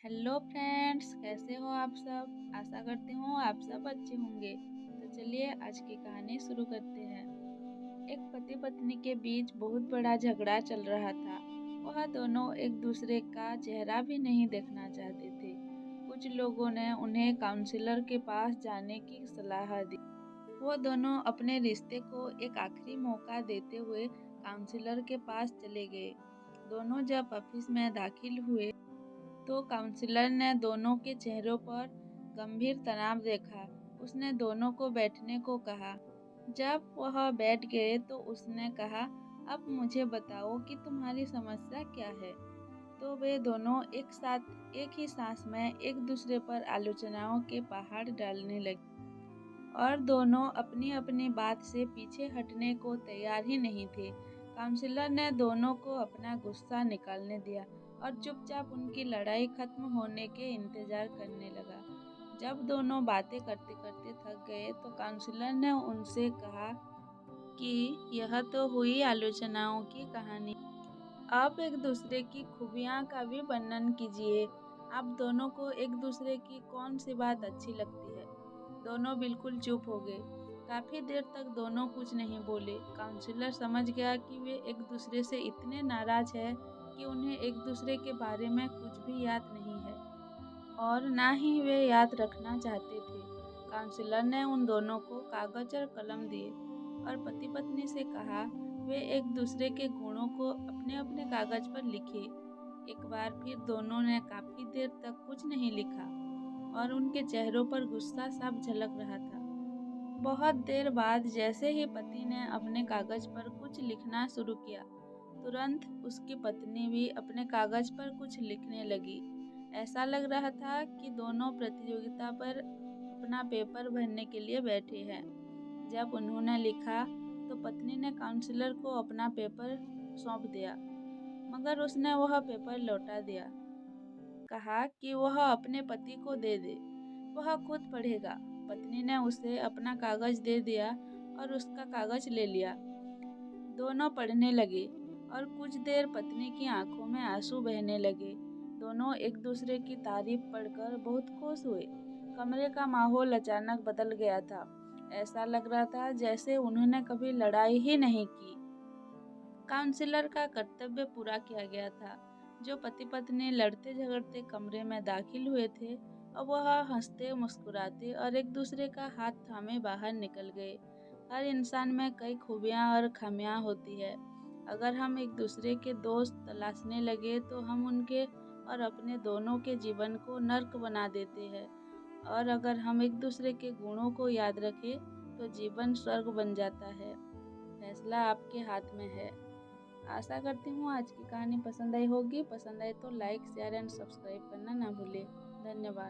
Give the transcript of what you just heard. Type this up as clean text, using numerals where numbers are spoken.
Hello friends, कैसे हो आप सब। आशा करती हूँ आप सब अच्छे होंगे। तो चलिए आज की कहानी शुरू करते हैं। एक पति पत्नी के बीच बहुत बड़ा झगड़ा चल रहा था। वह दोनों एक दूसरे का चेहरा भी नहीं देखना चाहते थे। कुछ लोगों ने उन्हें काउंसलर के पास जाने की सलाह दी। वो दोनों अपने रिश्ते को एक आखिरी मौका देते हुए काउंसलर के पास चले गए। दोनों जब ऑफिस में दाखिल हुए तो काउंसलर ने दोनों के चेहरों पर गंभीर तनाव देखा। उसने दोनों को बैठने को कहा। जब वह बैठ गए तो उसने कहा, अब मुझे बताओ कि तुम्हारी समस्या क्या है। तो वे दोनों एक साथ एक ही सांस में एक दूसरे पर आलोचनाओं के पहाड़ डालने लगे और दोनों अपनी अपनी बात से पीछे हटने को तैयार ही नहीं थे। काउंसलर ने दोनों को अपना गुस्सा निकालने दिया और चुपचाप उनकी लड़ाई खत्म होने के इंतजार करने लगा। जब दोनों बातें करते करते थक गए तो काउंसलर ने उनसे कहा कि यह तो हुई आलोचनाओं की कहानी। आप एक दूसरे की खूबियां का भी वर्णन कीजिए। आप दोनों को एक दूसरे की कौन सी बात अच्छी लगती है। दोनों बिल्कुल चुप हो गए। काफी देर तक दोनों कुछ नहीं बोले। काउंसलर समझ गया कि वे एक दूसरे से इतने नाराज हैं कि उन्हें एक दूसरे के बारे में कुछ भी याद नहीं है और ना ही वे याद रखना चाहते थे। काउंसलर ने उन दोनों को कागज और कलम दिए और पति पत्नी से कहा, वे एक दूसरे के गुणों को अपने अपने कागज पर लिखे। एक बार फिर दोनों ने काफी देर तक कुछ नहीं लिखा और उनके चेहरों पर गुस्सा साफ झलक रहा था। बहुत देर बाद जैसे ही पति ने अपने कागज पर कुछ लिखना शुरू किया, तुरंत उसकी पत्नी भी अपने कागज पर कुछ लिखने लगी। ऐसा लग रहा था कि दोनों प्रतियोगिता पर अपना पेपर भरने के लिए बैठे हैं। जब उन्होंने लिखा तो पत्नी ने काउंसलर को अपना पेपर सौंप दिया, मगर उसने वह पेपर लौटा दिया। कहा कि वह अपने पति को दे दे, वह खुद पढ़ेगा। पत्नी ने उसे अपना कागज दे दिया और उसका कागज ले लिया। दोनों पढ़ने लगे और कुछ देर पत्नी की आंखों में आंसू बहने लगे। दोनों एक दूसरे की तारीफ पढ़कर बहुत खुश हुए। कमरे का माहौल अचानक बदल गया था। ऐसा लग रहा था जैसे उन्होंने कभी लड़ाई ही नहीं की। काउंसलर का कर्तव्य पूरा किया गया था। जो पति पत्नी लड़ते झगड़ते कमरे में दाखिल हुए थे, अब वह हंसते मुस्कुराते और एक दूसरे का हाथ थामे बाहर निकल गए। हर इंसान में कई खूबियां और खामियां होती है। अगर हम एक दूसरे के दोस्त तलाशने लगे तो हम उनके और अपने दोनों के जीवन को नर्क बना देते हैं, और अगर हम एक दूसरे के गुणों को याद रखें तो जीवन स्वर्ग बन जाता है। फैसला आपके हाथ में है। आशा करती हूँ आज की कहानी पसंद आई होगी। पसंद आए तो लाइक शेयर एंड सब्सक्राइब करना ना भूलें। धन्यवाद।